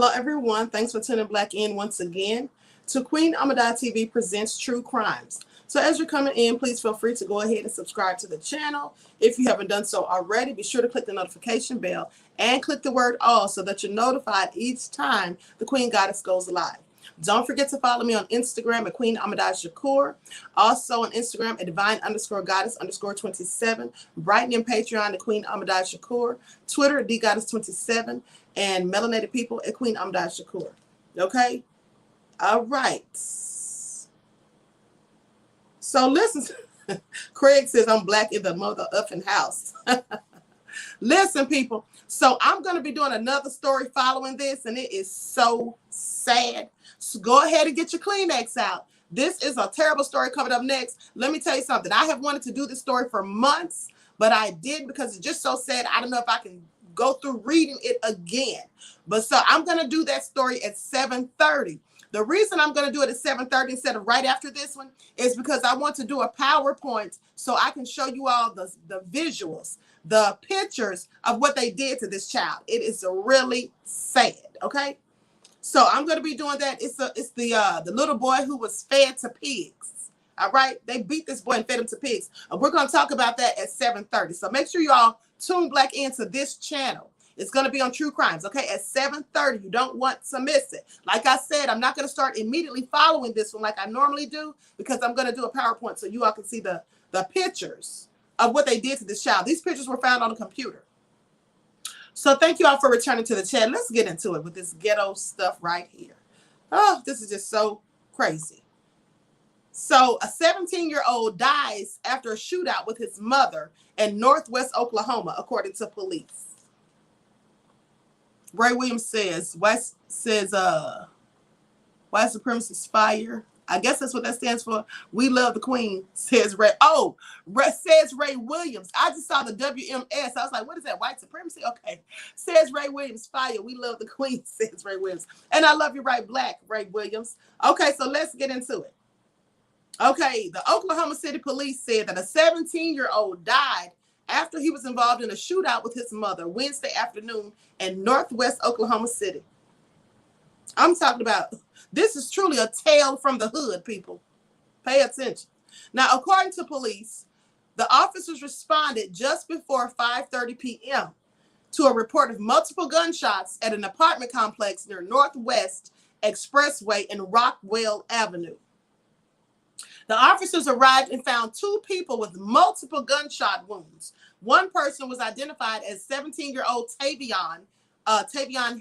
Hello, everyone. Thanks for tuning back in once again to Queen Ahmadiyyah TV presents True Crimes. So as you're coming in, please feel free to go ahead and subscribe to the channel. If you haven't done so already, be sure to click the notification bell and click the word all so that you're notified each time the Queen Goddess goes live. Don't forget to follow me on Instagram at Queen Ahmadiyyah. Also on Instagram at divine_goddess_27. Brighton and Patreon at Queen Ahmadiyyah. Twitter at dgoddess27. And melanated people at Queen Ahmadiyyah. Okay? All right. So listen. Craig says I'm black in the mother effing house. Listen, people. So I'm going to be doing another story following this, and it is so sad. So go ahead and get your Kleenex out. This is a terrible story coming up next. Let me tell you something. I have wanted to do this story for months, but I did because it's just so sad. I don't know if I can go through reading it again. But so I'm going to do that story at 7:30. The reason I'm going to do it at 7:30 instead of right after this one is because I want to do a PowerPoint so I can show you all the visuals, the pictures of what they did to this child. It is really sad, okay? So I'm going to be doing that. It's the little boy who was fed to pigs. All right? They beat this boy and fed him to pigs. And we're going to talk about that at 7:30. So make sure you all tune back into this channel. It's going to be on True Crimes, okay, at 7:30. You don't want to miss it. Like I said, I'm not going to start immediately following this one like I normally do because I'm going to do a PowerPoint so you all can see the pictures of what they did to this child. These pictures were found on a computer. So thank you all for returning to the chat. Let's get into it with this ghetto stuff right here. Oh, this is just so crazy. So a 17-year-old dies after a shootout with his mother in Northwest Oklahoma, according to police. Ray Williams says, white supremacist fire. I guess that's what that stands for. We love the Queen, says Ray. Oh, says Ray Williams. I just saw the WMS. I was like, what is that? White supremacy? Okay. Says Ray Williams, fire. We love the Queen, says Ray Williams. And I love you right black, Ray Williams. Okay, so let's get into it. Okay, the Oklahoma City police said that a 17-year-old died after he was involved in a shootout with his mother Wednesday afternoon in Northwest Oklahoma City. I'm talking about, this is truly a tale from the hood, people. Pay attention. Now, according to police, the officers responded just before 5:30 p.m. to a report of multiple gunshots at an apartment complex near Northwest Expressway and Rockwell Avenue. The officers arrived and found two people with multiple gunshot wounds. One person was identified as 17-year-old Tavion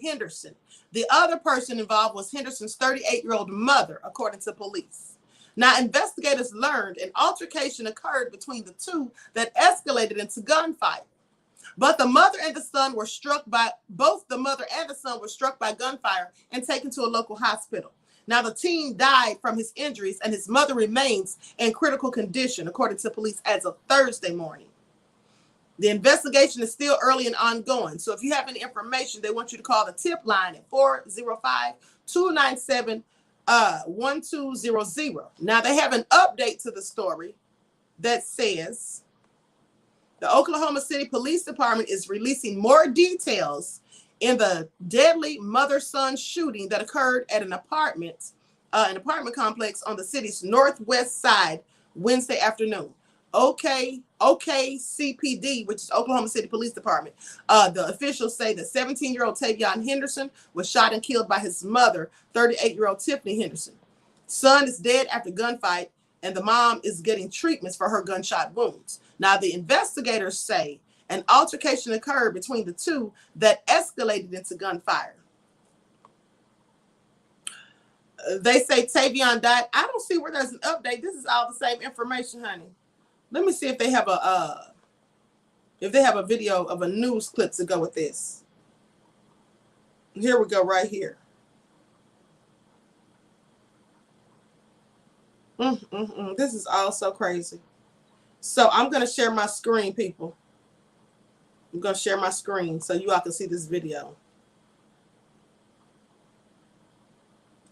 Henderson. The other person involved was Henderson's 38-year-old mother, according to police. Now, investigators learned an altercation occurred between the two that escalated into gunfire. But the mother and the son were struck by gunfire and taken to a local hospital. Now, the teen died from his injuries, and his mother remains in critical condition, according to police, as of Thursday morning. The investigation is still early and ongoing. So if you have any information, they want you to call the tip line at 405-297-1200. Now, they have an update to the story that says the Oklahoma City Police Department is releasing more details in the deadly mother-son shooting that occurred at an apartment complex on the city's northwest side Wednesday afternoon. OKCPD, which is Oklahoma City Police Department, the officials say that 17-year-old Tavion Henderson was shot and killed by his mother, 38-year-old Tiffany Henderson. Son is dead after gunfight, and the mom is getting treatments for her gunshot wounds. Now, the investigators say an altercation occurred between the two that escalated into gunfire. They say Tavion died. I don't see where there's an update. This is all the same information, honey. Let me see if they have a video of a news clip to go with this. Here we go, right here. This is all so crazy. So I'm going to share my screen, people. I'm going to share my screen so you all can see this video.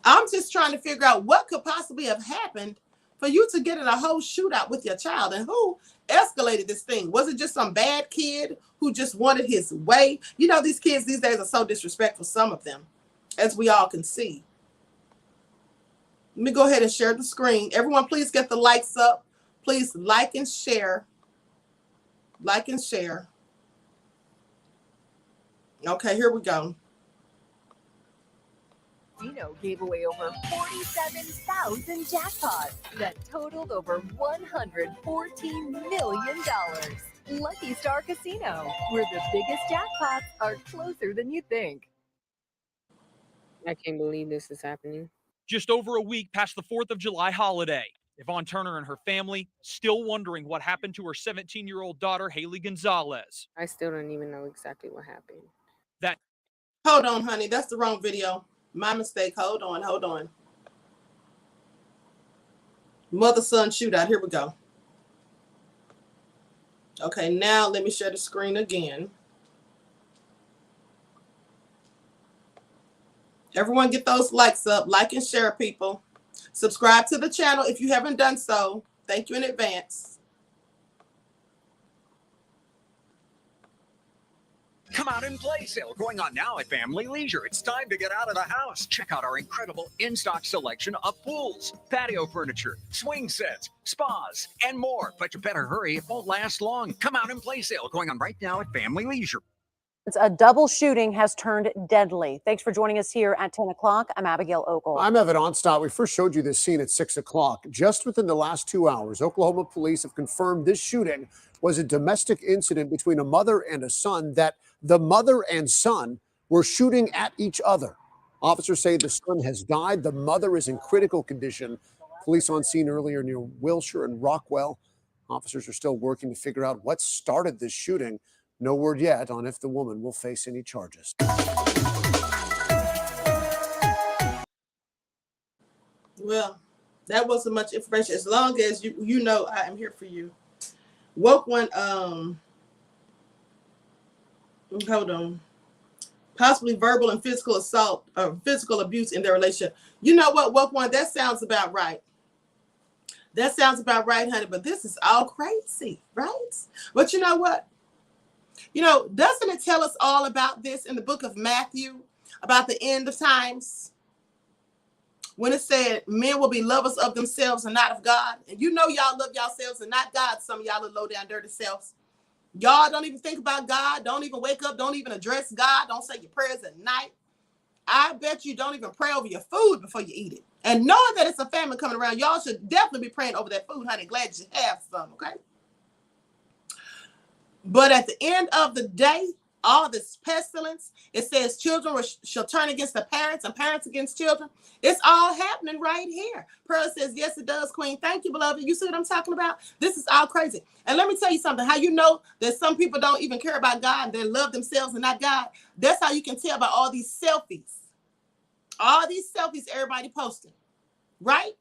I'm just trying to figure out what could possibly have happened for you to get in a whole shootout with your child, and who escalated this thing. Was it just some bad kid who just wanted his way? You know, these kids these days are so disrespectful, some of them. as we all can see. Let me go ahead and share the screen. Everyone, please get the likes up. Please like and share. Like and share. Okay, here we go. Gave away over 47,000 jackpots that totaled over $114 million. Lucky Star Casino, where the biggest jackpots are closer than you think. I can't believe this is happening. Just over a week past the 4th of July holiday, Yvonne Turner and her family still wondering what happened to her 17-year-old daughter, Haley Gonzalez. I still don't even know exactly what happened. Hold on, honey. That's the wrong video. My mistake. Hold on. Mother-son shootout. Here we go. Okay, now let me share the screen again. Everyone get those likes up. Like and share, people. Subscribe to the channel if you haven't done so. Thank you in advance. Come out and play sale going on now at Family Leisure. It's time to get out of the house. Check out our incredible in-stock selection of pools, patio furniture, swing sets, spas, and more. But you better hurry. It won't last long. Come out and play sale going on right now at Family Leisure. A double shooting has turned deadly. Thanks for joining us here at 10 o'clock. I'm Abigail Ogle. I'm Evan Onstott. We first showed you this scene at 6 o'clock. Just within the last 2 hours, Oklahoma police have confirmed this shooting was a domestic incident between a mother and a son, that the mother and son were shooting at each other. Officers say the son has died. The mother is in critical condition. Police on scene earlier near Wilshire and Rockwell. Officers are still working to figure out what started this shooting. No word yet on if the woman will face any charges. Well, that wasn't much information. As long as you know I am here for you. Woke one, hold on. Possibly verbal and physical assault or physical abuse in their relationship. You know what, woke one, that sounds about right. That sounds about right, honey, but this is all crazy, right? But you know what? You know, doesn't it tell us all about this in the book of Matthew, about the end of times? When it said men will be lovers of themselves and not of God. And you know y'all love yourselves and not God. Some of y'all are low down dirty selves. Y'all don't even think about God. Don't even wake up. Don't even address God. Don't say your prayers at night. I bet you don't even pray over your food before you eat it. And knowing that it's a family coming around, y'all should definitely be praying over that food, honey. Glad you have some, okay? But at the end of the day, all this pestilence, it says children shall turn against the parents and parents against children. It's all happening right here. Pearl says, yes, it does, Queen. Thank you, beloved. You see what I'm talking about? This is all crazy. And let me tell you something. How you know that some people don't even care about God and they love themselves and not God? That's how you can tell by all these selfies. All these selfies everybody posting, right?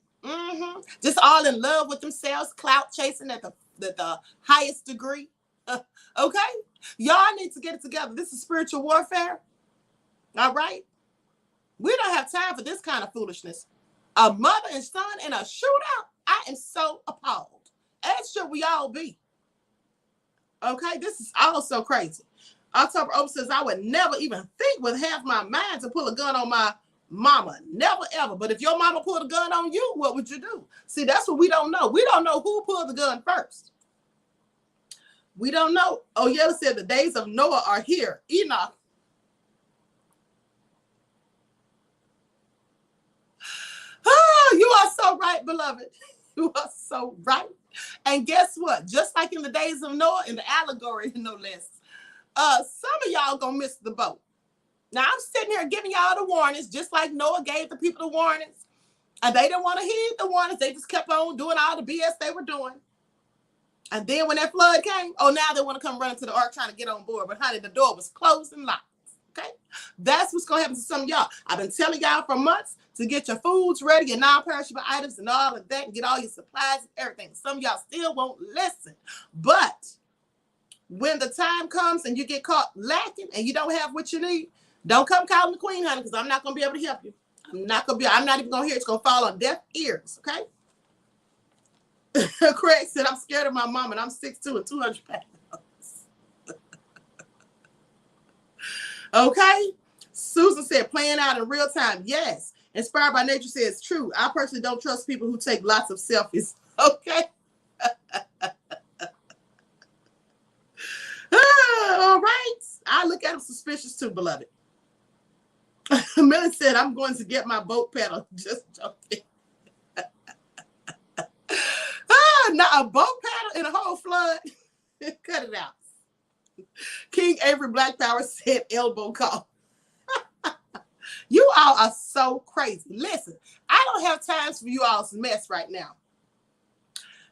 Just all in love with themselves, clout chasing at the highest degree. Okay? Y'all need to get it together. This is spiritual warfare. All right? We don't have time for this kind of foolishness. A mother and son in a shootout? I am so appalled. As should we all be. Okay? This is all so crazy. October Open says, I would never even think with half my mind to pull a gun on my mama. Never, ever. But if your mama pulled a gun on you, what would you do? See, that's what we don't know. We don't know who pulled the gun first. We don't know. Oh, yeah, said the days of Noah are here. Enoch. Oh, you are so right, beloved. You are so right. And guess what? Just like in the days of Noah, in the allegory, no less, some of y'all gonna miss the boat. Now, I'm sitting here giving y'all the warnings, just like Noah gave the people the warnings. And they didn't want to heed the warnings. They just kept on doing all the BS they were doing. And then when that flood came, oh, now they want to come running to the ark trying to get on board. But honey, the door was closed and locked. Okay? That's what's going to happen to some of y'all. I've been telling y'all for months to get your foods ready, your non-perishable items and all of that, and get all your supplies and everything. Some of y'all still won't listen. But when the time comes and you get caught lacking and you don't have what you need, don't come calling the queen, honey, because I'm not going to be able to help you. I'm not even going to hear it. It's going to fall on deaf ears. Okay? Craig said, I'm scared of my mom and I'm 6'2" and 200 pounds. Okay? Susan said, playing out in real time. Yes. Inspired by Nature says, true. I personally don't trust people who take lots of selfies. Okay. All right. I look at them suspicious too, beloved. Millie said, I'm going to get my boat pedal. Just joking. Not a boat paddle in a whole flood. Cut it out. King Avery Black Power said elbow call. You all are so crazy. Listen, I don't have times for you all's mess right now.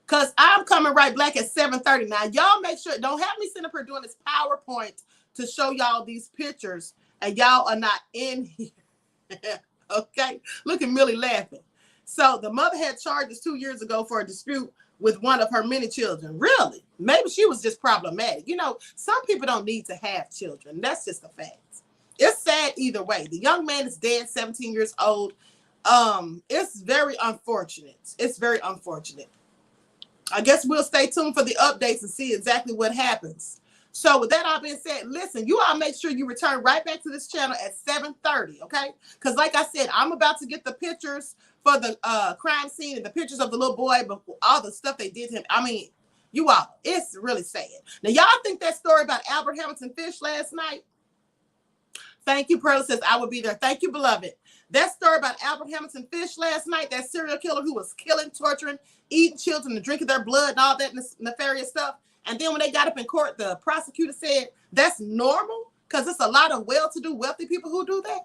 Because I'm coming right black at 7:30. Now, y'all make sure, don't have me sitting up here doing this PowerPoint to show y'all these pictures and y'all are not in here. Okay? Look at Millie laughing. So the mother had charges 2 years ago for a dispute with one of her many children. Really? Maybe she was just problematic. You know, some people don't need to have children. That's just a fact. It's sad either way. The young man is dead, 17 years old. It's very unfortunate. It's very unfortunate. I guess we'll stay tuned for the updates and see exactly what happens. So with that all being said, listen, you all make sure you return right back to this channel at 7:30, okay? Because like I said, I'm about to get the pictures for the crime scene and the pictures of the little boy, but all the stuff they did to him. I mean, you all, it's really sad. Now, y'all think that story about Albert Hamilton Fish last night? Thank you, Pearl says, I will be there. Thank you, beloved. That story about Albert Hamilton Fish last night, that serial killer who was killing, torturing, eating children and drinking their blood and all that nefarious stuff. And then when they got up in court, the prosecutor said, that's normal because it's a lot of well-to-do, wealthy people who do that.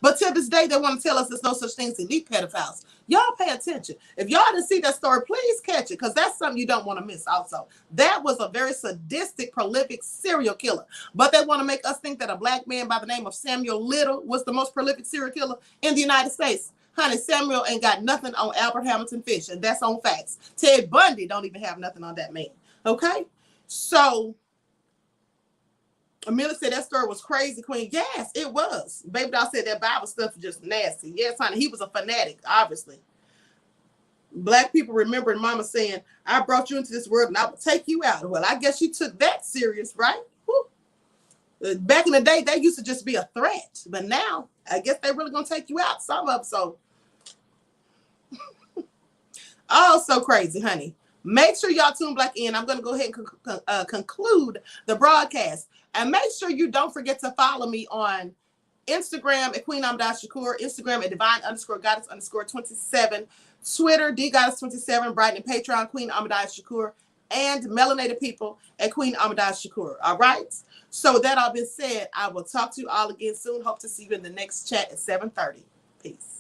But till this day, they want to tell us there's no such thing as elite pedophiles. Y'all pay attention. If y'all didn't see that story, please catch it because that's something you don't want to miss also. That was a very sadistic, prolific serial killer. But they want to make us think that a black man by the name of Samuel Little was the most prolific serial killer in the United States. Honey, Samuel ain't got nothing on Albert Hamilton Fish, and that's on facts. Ted Bundy don't even have nothing on that man. Okay? So Amelia said that story was crazy, Queen. Yes, it was. Baby doll said that Bible stuff is just nasty. Yes, honey, he was a fanatic, obviously. Black people remembering mama saying, I brought you into this world and I will take you out. Well, I guess you took that serious, right? Woo. Back in the day, they used to just be a threat. But now, I guess they're really going to take you out, some of them. So, oh, so crazy, honey. Make sure y'all tune back in. I'm going to go ahead and conclude the broadcast. And make sure you don't forget to follow me on Instagram at QueenAhmadiyyah, Instagram at divine_goddess_27, Twitter, DGoddess27, Brighton, and Patreon, Queen Ahmadiyyah, and melanated people at Queen Ahmadiyyah. All right? So with that all being said, I will talk to you all again soon. Hope to see you in the next chat at 7:30. Peace.